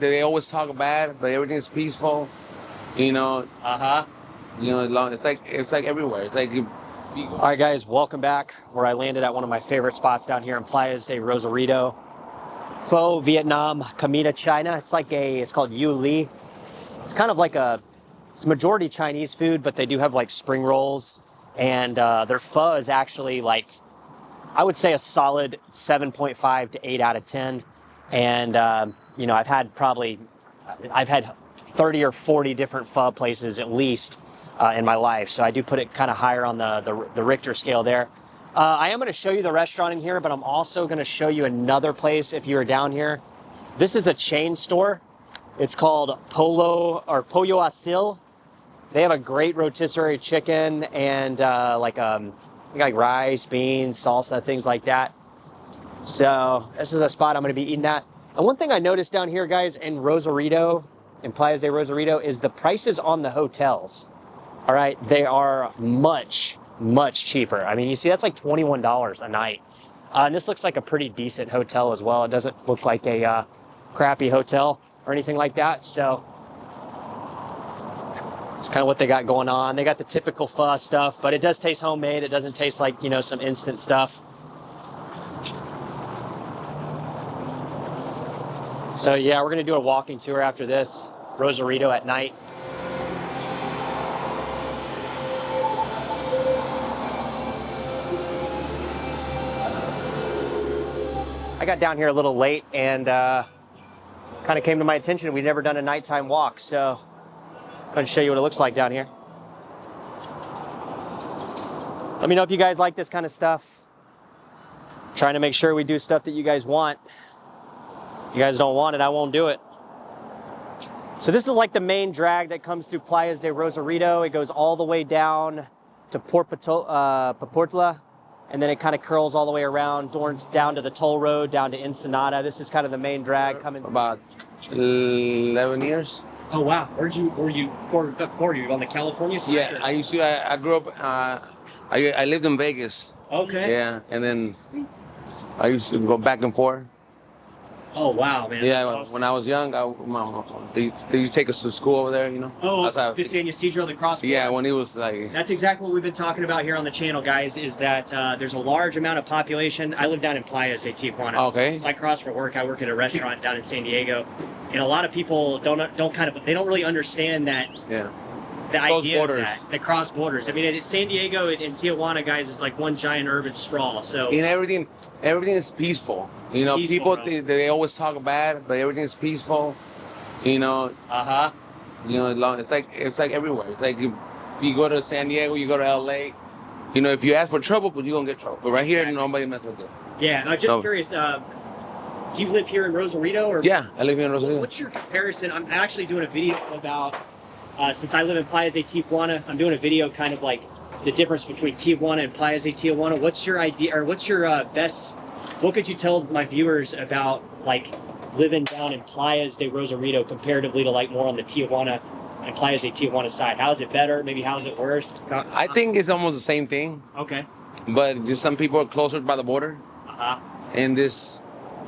they always talk bad, but everything's peaceful. You know. It's like everywhere. It's like All right, guys, welcome back. Where I landed at one of my favorite spots down here in Playas de Rosarito. Pho Vietnam, Comida China. It's called Yu Li. It's kind of like it's majority Chinese food, but they do have like spring rolls, and their pho is actually like, I would say a solid 7.5 to 8 out of 10. And I've had 30 or 40 different pho places at least in my life, so I do put it kind of higher on the Richter scale there. I am going to show you the restaurant in here, but I'm also going to show you another place if you are down here. This is a chain store. It's called Pollo Asil. They have a great rotisserie chicken and like rice, beans, salsa, things like that. So this is a spot I'm going to be eating at. And one thing I noticed down here, guys, in Rosarito, in Playas de Rosarito, is the prices on the hotels. All right, they are much, much cheaper. I mean, you see, that's like $21 a night. And this looks like a pretty decent hotel as well. It doesn't look like a crappy hotel or anything like that. So it's kind of what they got going on. They got the typical pho stuff, but it does taste homemade. It doesn't taste like, some instant stuff. So yeah, we're gonna do a walking tour after this, Rosarito at night. I got down here a little late and kind of came to my attention. We'd never done a nighttime walk, so I'm going to show you what it looks like down here. Let me know if you guys like this kind of stuff. I'm trying to make sure we do stuff that you guys want. If you guys don't want it, I won't do it. So this is like the main drag that comes through Playas de Rosarito. It goes all the way down to Paportla, and then it kind of curls all the way around down to the toll road, down to Ensenada. This is kind of the main drag coming through. About 11 years. Oh wow, were you on the California side? Yeah, I grew up. I lived in Vegas. Okay. Yeah, and then I used to go back and forth. Oh wow, man. Yeah, awesome. When I was young, they used to take us to school over there, Oh, the San Ysidro, the cross-border. Yeah, when it was like... That's exactly what we've been talking about here on the channel, guys, is that there's a large amount of population. I live down in Playas de Tijuana. Okay. So I cross for work. I work at a restaurant down in San Diego. And a lot of people they don't really understand that... Yeah. The idea of that, the cross borders. I mean, San Diego and Tijuana, guys, is like one giant urban sprawl. So and everything is peaceful. People they always talk bad, but everything is peaceful. It's like everywhere. It's like you go to San Diego, you go to LA. If you ask for trouble, but you're gonna get trouble. But right here, nobody messes with it. Yeah, I'm just curious. Do you live here in Rosarito? Or yeah, I live here in Rosarito. What's your comparison? I'm actually doing a video about. Since I live in Playas de Tijuana, I'm doing a video kind of like the difference between Tijuana and Playas de Tijuana. What's your idea, or what's your what could you tell my viewers about like living down in Playas de Rosarito comparatively to like more on the Tijuana and Playas de Tijuana side? How is it better? Maybe how is it worse? I think it's almost the same thing. Okay. But just some people are closer by the border. And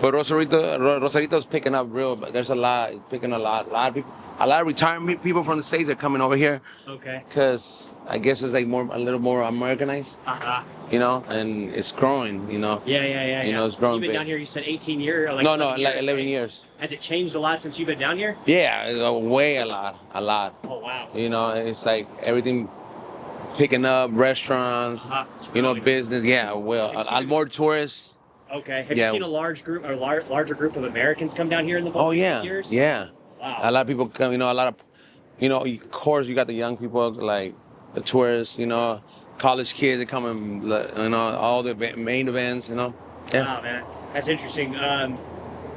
but Rosarito's picking up real, but there's a lot of people. A lot of retirement people from the States are coming over here. Okay. Because I guess it's like a little more Americanized. And it's growing, Yeah. It's growing. You've been down here, you said 18 years? Like no, like 11 years. Has it changed a lot since you've been down here? Yeah, a lot. Oh, wow. It's like everything picking up, restaurants, business. Yeah, well, a lot more tourists. Okay. Have you seen a larger group of Americans come down here in the past years? Yeah. Wow. A lot of people come, of course you got the young people, like the tourists, college kids that come and, all the main events, Yeah. Wow, man. That's interesting.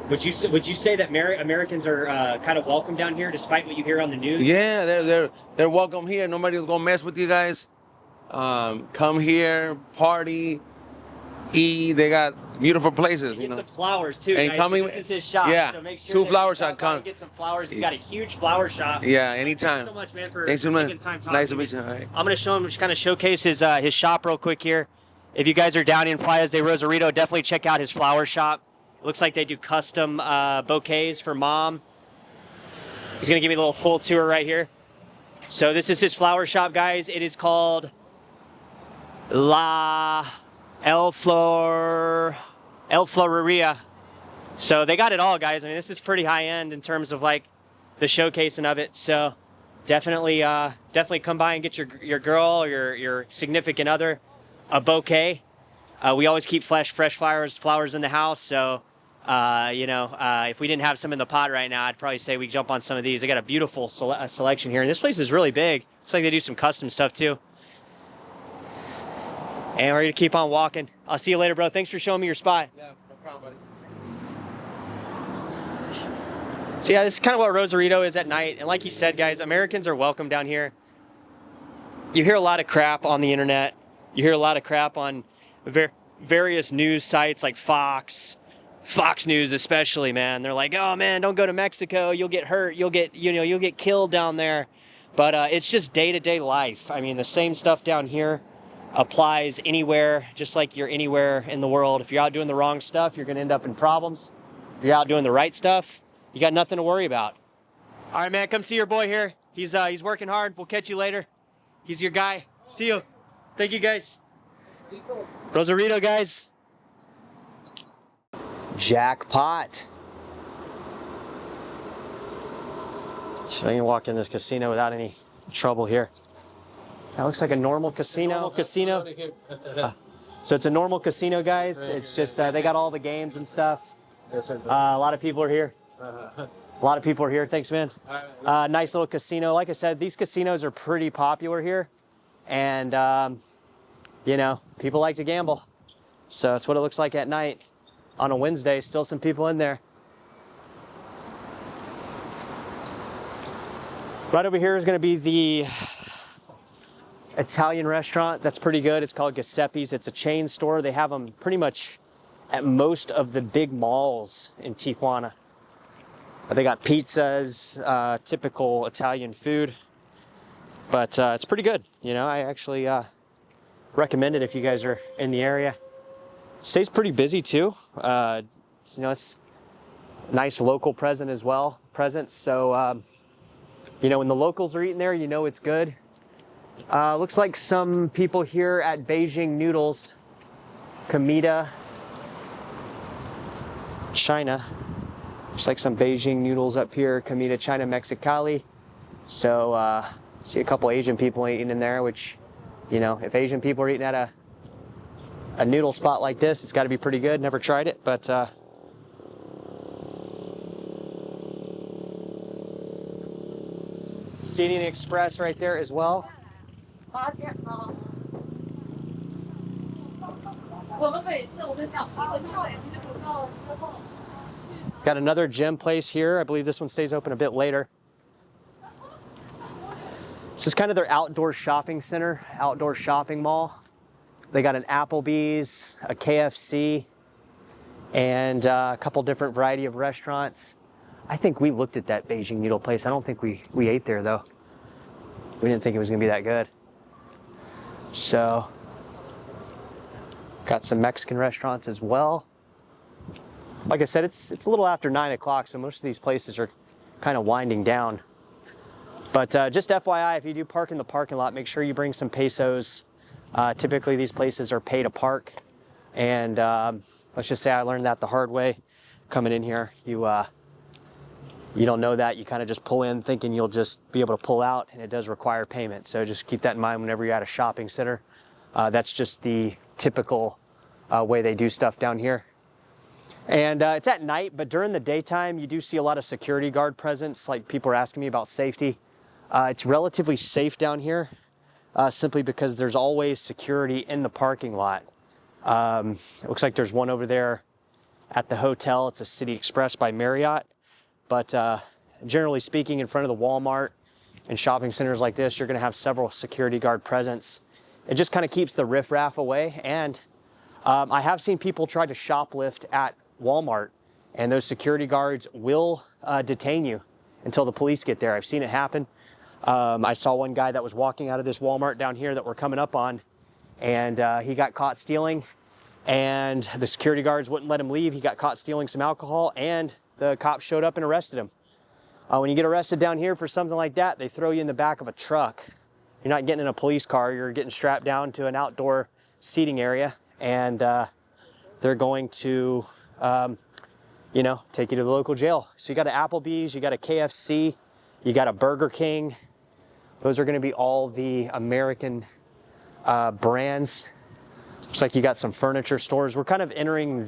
Would you say that Americans are kind of welcome down here despite what you hear on the news? Yeah, they're welcome here. Nobody's going to mess with you guys. Come here, party, eat. They got beautiful places, Get some flowers too. And guys. This is his shop. Yeah, so make sure 2 flower shop. Come get some flowers. He's got a huge flower shop. Yeah, anytime. Thanks so much, man, for Thanks taking time talking. Nice to meet you. All right. I'm gonna show him, just kind of showcase his shop real quick here. If you guys are down in Playas de Rosarito, definitely check out his flower shop. It looks like they do custom bouquets for mom. He's gonna give me a little full tour right here. So this is his flower shop, guys. It is called La Floreria. So they got it all, guys. I mean, this is pretty high end in terms of like the showcasing of it. So definitely come by and get your girl or your significant other a bouquet. We always keep fresh flowers in the house. So if we didn't have some in the pot right now, I'd probably say we jump on some of these. They got a beautiful selection here. And this place is really big. Looks like they do some custom stuff too. And we're gonna keep on walking. I'll see you later, bro. Thanks for showing me your spot. Yeah, no problem, buddy. So yeah, this is kind of what Rosarito is at night. And like you said, guys, Americans are welcome down here. You hear a lot of crap on the internet. You hear a lot of crap on various news sites like Fox News especially, man. They're like, oh man, don't go to Mexico. You'll get hurt. You'll get killed down there. But it's just day-to-day life. I mean, the same stuff down here applies anywhere, just like you're anywhere in the world. If you're out doing the wrong stuff, you're gonna end up in problems. If you're out doing the right stuff, you got nothing to worry about. All right, man, come see your boy here. He's working hard. We'll catch you later. He's your guy. See you. Thank you, guys. Rosarito, guys. Jackpot. So I can walk in this casino without any trouble here. That looks like a normal casino. So it's a normal casino, guys. It's just they got all the games and stuff. A lot of people are here. A lot of people are here. Thanks, man. Nice little casino. Like I said, these casinos are pretty popular here, and people like to gamble. So that's what it looks like at night on a Wednesday. Still some people in there. Right over here is going to be the Italian restaurant. That's pretty good. It's called Giuseppe's. It's a chain store. They have them pretty much at most of the big malls in Tijuana. They got pizzas, typical Italian food, but it's pretty good. I actually recommend it if you guys are in the area. Stays pretty busy too. It's nice local presence as well. So when the locals are eating there, it's good. Looks like some people here at Beijing Noodles, Comida, China. Looks like some Beijing noodles up here, Comida China Mexicali. So see a couple Asian people eating in there, which, if Asian people are eating at a noodle spot like this, it's got to be pretty good. Never tried it, but Seating Express right there as well. Got another gym place here. I believe this one stays open a bit later. This is kind of their outdoor shopping center, outdoor shopping mall. They got an Applebee's, a KFC, and a couple different variety of restaurants. I think we looked at that Beijing noodle place. I don't think we ate there though. We didn't think it was gonna be that good. So, got some Mexican restaurants as well. Like I said, it's a little after 9 o'clock, so most of these places are kind of winding down. But just FYI, if you do park in the parking lot, make sure you bring some pesos. Typically, these places are pay to park. And let's just say I learned that the hard way coming in here. You don't know that. You kind of just pull in thinking you'll just be able to pull out, and it does require payment. So just keep that in mind whenever you're at a shopping center. That's just the typical way they do stuff down here. And it's at night, but during the daytime, you do see a lot of security guard presence. Like people are asking me about safety. It's relatively safe down here, simply because there's always security in the parking lot. It looks like there's one over there at the hotel. It's a City Express by Marriott. But generally speaking, in front of the Walmart and shopping centers like this, you're gonna have several security guard presence. It just kind of keeps the riffraff away. And I have seen people try to shoplift at Walmart, and those security guards will detain you until the police get there. I've seen it happen. I saw one guy that was walking out of this Walmart down here that we're coming up on, and he got caught stealing, and the security guards wouldn't let him leave. He got caught stealing some alcohol, and the cops showed up and arrested him. When you get arrested down here for something like that, they throw you in the back of a truck. You're not getting in a police car, you're getting strapped down to an outdoor seating area, and they're going to, you know, take you to the local jail. So you got an Applebee's, you got a KFC, you got a Burger King. Those are gonna be all the American brands. Looks like you got some furniture stores. We're kind of entering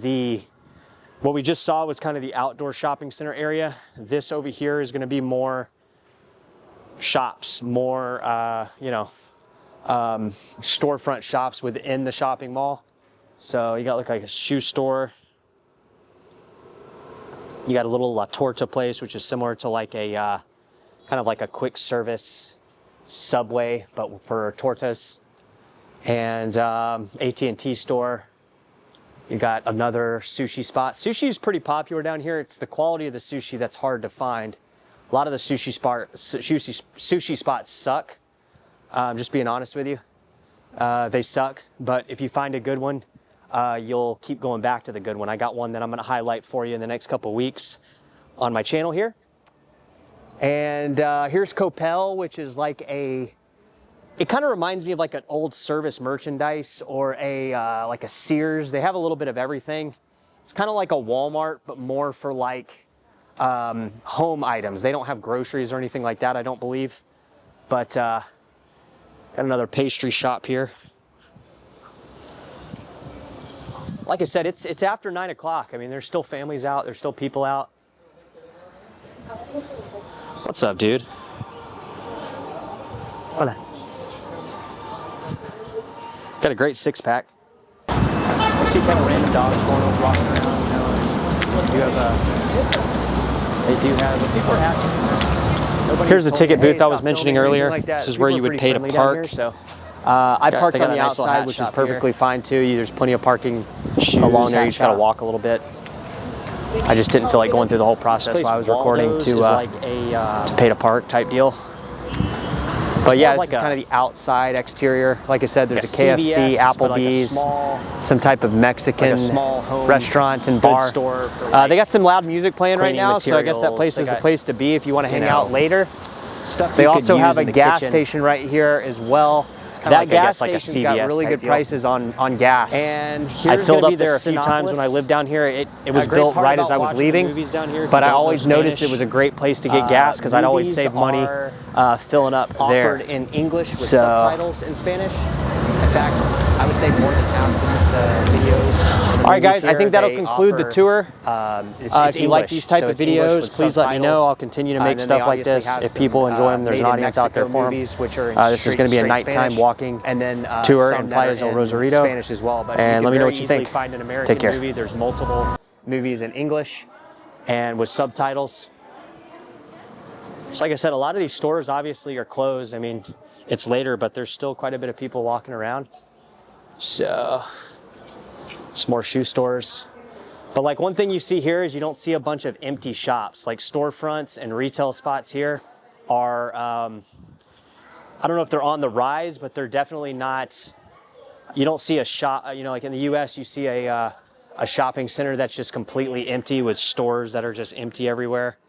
what we just saw was kind of the outdoor shopping center area. This over here is gonna be more shops, more, you know, storefront shops within the shopping mall. So you got like a shoe store. You got a little La Torta place, which is similar to like a, kind of like a quick service Subway, but for tortas. And AT&T store. You got another sushi spot. Sushi is pretty popular down here. It's the quality of the sushi that's hard to find. A lot of the sushi spots suck. I'm just being honest with you. They suck, but if you find a good one, you'll keep going back to the good one. I got one that I'm gonna highlight for you in the next couple weeks on my channel here. And here's Coppell, which is like it kind of reminds me of like an old service merchandise or like a Sears. They have a little bit of everything. It's kind of like a Walmart, but more for like home items. They don't have groceries or anything like that, I don't believe. But got another pastry shop here. Like I said, it's after 9 o'clock. I mean, there's still families out. There's still people out. What's up, dude? Hola. Got a great six-pack. I see kind of random dogs going over, walking around. You know, they do have, people are happy. Here's the ticket booth I was mentioning earlier. Like this is where you would pay to park. Here, so. I parked on the outside, which is perfectly fine too. There's plenty of parking along there. You just gotta walk a little bit. I just didn't feel like going through the whole process while I was recording to pay to park type deal. But yeah, this is kind of the outside exterior. Like I said, there's a KFC, Applebee's, some type of Mexican restaurant and bar. They got some loud music playing right now, so I guess that place is the place to be if you want to hang out later. They also have a gas station right here as well. That gas station's got really good prices on gas. And I filled up there a few times when I lived down here. It was built right as I was leaving, but I always noticed it was a great place to get gas because I'd always save money filling up there. Offered in English with subtitles in Spanish. In fact, I would say more than half of the videos. All right, guys, I think that'll conclude the tour. If you like these type of videos, please let me know. I'll continue to make stuff like this. If people enjoy them, there's an audience out there for them. This is going to be a nighttime walking tour in Playa del Rosarito. Spanish as well, and let me know what you think. Take care. There's multiple movies in English and with subtitles. So like I said, a lot of these stores obviously are closed. I mean, it's later, but there's still quite a bit of people walking around. So, some more shoe stores. But like one thing you see here is you don't see a bunch of empty shops. Like storefronts and retail spots here are, I don't know if they're on the rise, but they're definitely not, you don't see a shop, you know, like in the US, you see a shopping center that's just completely empty with stores that are just empty everywhere.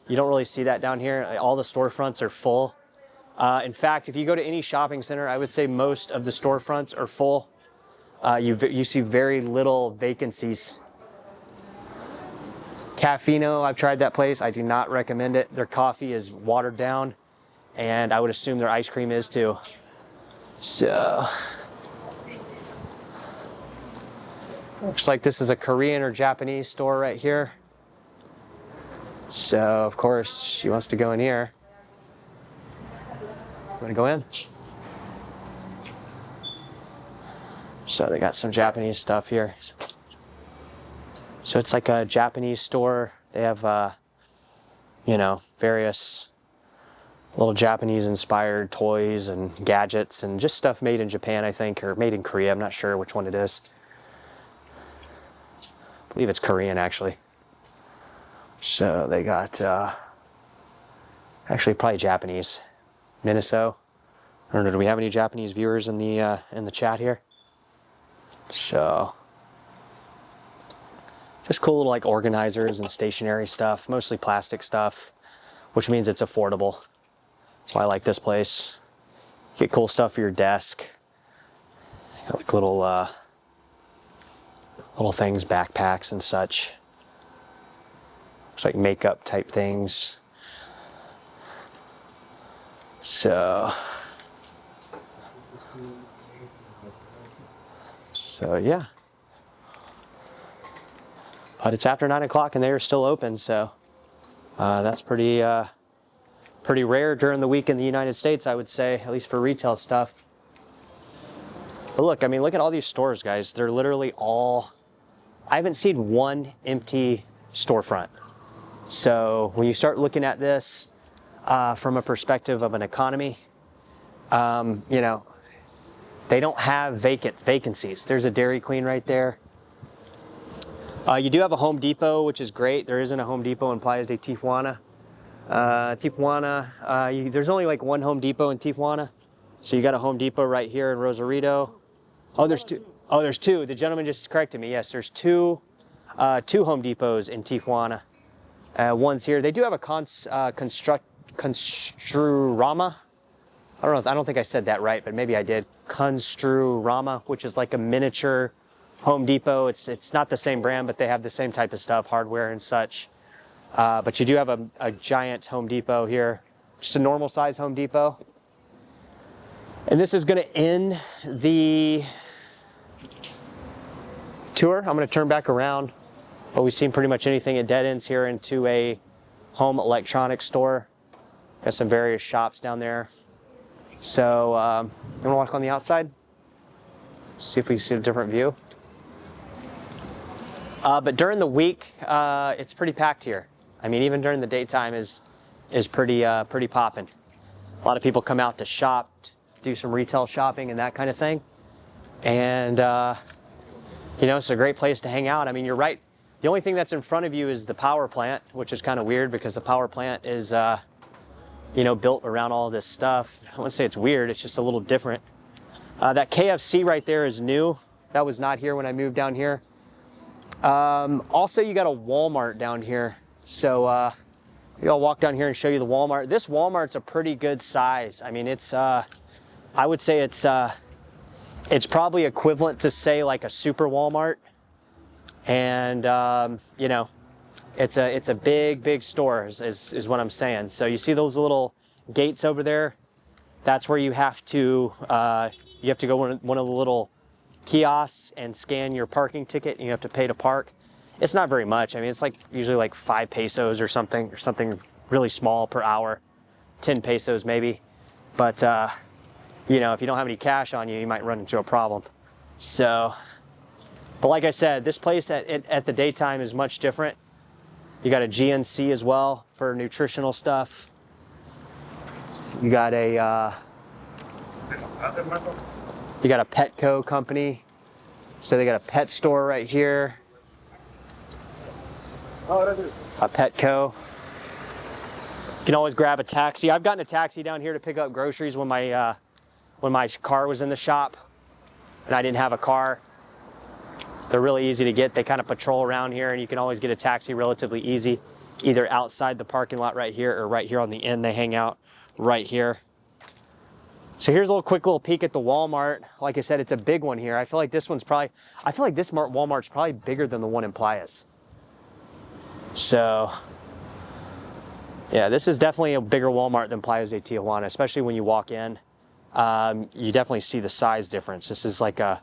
You don't really see that down here. All the storefronts are full. In fact, if you go to any shopping center, I would say most of the storefronts are full. You see very little vacancies. Cafino, I've tried that place. I do not recommend it. Their coffee is watered down, and I would assume their ice cream is too. So, looks like this is a Korean or Japanese store right here. So, of course, she wants to go in here. Want to go in? So they got some Japanese stuff here. So it's like a Japanese store. They have, you know, various little Japanese inspired toys and gadgets and just stuff made in Japan, I think, or made in Korea. I'm not sure which one it is. I believe it's Korean, actually. So they got, actually probably Japanese. Miniso. I don't know, do we have any Japanese viewers in the chat here? So, just cool little like organizers and stationery stuff, mostly plastic stuff which means it's affordable. That's why I like this place. Get cool stuff for your desk. Got like little things, backpacks and such. Looks like makeup type things. So yeah. But it's after 9 o'clock and they are still open, so that's pretty rare during the week in the United States, I would say, at least for retail stuff. But look, I mean, look at all these stores, guys. They're literally all, I haven't seen one empty storefront. So when you start looking at this from a perspective of an economy, you know, they don't have vacancies. There's a Dairy Queen right there. You do have a Home Depot, which is great. There isn't a Home Depot in Playas de Tijuana. There's only like one Home Depot in Tijuana. So you got a Home Depot right here in Rosarito. Oh, there's two. Oh, there's two. The gentleman just corrected me. Yes, there's two Home Depots in Tijuana. One's here. They do have a Construrama. I don't think I said that right, but maybe I did. Construrama, which is like a miniature Home Depot. It's not the same brand, but they have the same type of stuff, hardware and such. But you do have a giant Home Depot here, just a normal size Home Depot. And this is going to end the tour. I'm going to turn back around. But we've seen pretty much anything. It dead ends here into a home electronics store. Got some various shops down there. So I'm going to walk on the outside, see if we can see a different view. But during the week, it's pretty packed here. I mean, even during the daytime is pretty popping. A lot of people come out to shop, do some retail shopping and that kind of thing. And, you know, it's a great place to hang out. I mean, you're right. The only thing that's in front of you is the power plant, which is kind of weird because the power plant is, you know, built around all this stuff. I wouldn't say it's weird, it's just a little different. That KFC right there is new. That was not here when I moved down here. Also, you got a Walmart down here. So maybe I'll walk down here and show you the Walmart. This Walmart's a pretty good size. I mean, it's, I would say it's probably equivalent to, say, like a super Walmart. And, you know, it's a big store is what I'm saying. So you see those little gates over there? That's where you have to go one of the little kiosks and scan your parking ticket, and you have to pay to park. It's not very much. I mean, it's like usually like 5 pesos or something really small per hour, 10 pesos maybe. But, you know, if you don't have any cash on you, you might run into a problem. So, but like I said, this place at the daytime is much different. You got a GNC as well for nutritional stuff. You got a Petco company. So they got a pet store right here. A Petco. You can always grab a taxi. I've gotten a taxi down here to pick up groceries when my car was in the shop and I didn't have a car. They're really easy to get. They kind of patrol around here, and you can always get a taxi relatively easy, either outside the parking lot right here or right here on the end. They hang out right here. So here's a quick little peek at the Walmart. Like I said, it's a big one here. I feel like this Walmart's probably bigger than the one in Playas. So yeah, this is definitely a bigger Walmart than Playas de Tijuana, especially when you walk in. You definitely see the size difference. This is like a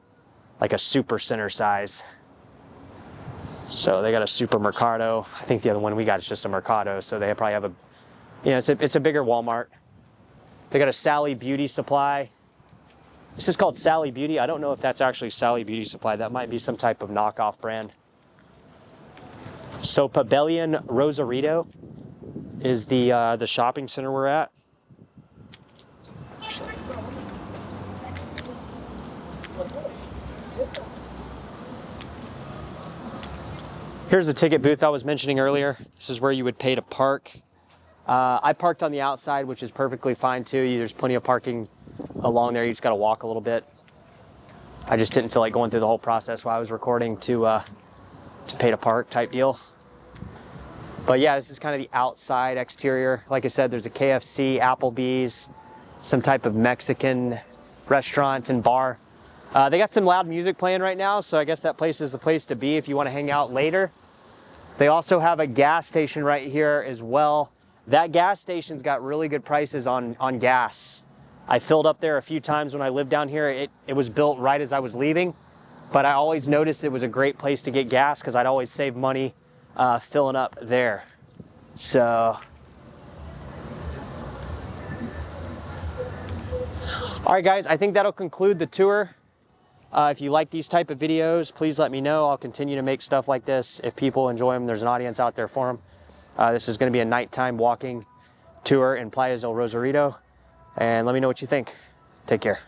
super center size. So they got a supermercado. I think the other one we got is just a mercado. So they probably have a, you know, it's a bigger Walmart. They got a Sally Beauty Supply. This is called Sally Beauty. I don't know if that's actually Sally Beauty Supply. That might be some type of knockoff brand. So Pavilion Rosarito is the shopping center we're at. Here's the ticket booth I was mentioning earlier. This is where you would pay to park. I parked on the outside, which is perfectly fine too. There's plenty of parking along there. You just got to walk a little bit. I just didn't feel like going through the whole process while I was recording to pay to park type deal. But yeah, this is kind of the outside exterior. Like I said, there's a KFC, Applebee's, some type of Mexican restaurant and bar. They got some loud music playing right now, so I guess that place is the place to be if you want to hang out later. They also have a gas station right here as well. That gas station's got really good prices on gas. I filled up there a few times when I lived down here. It was built right as I was leaving, but I always noticed it was a great place to get gas because I'd always save money filling up there. So, all right guys, I think that'll conclude the tour. If you like these type of videos, please let me know. I'll continue to make stuff like this. If people enjoy them, there's an audience out there for them. This is going to be a nighttime walking tour in Playas del Rosarito. And let me know what you think. Take care.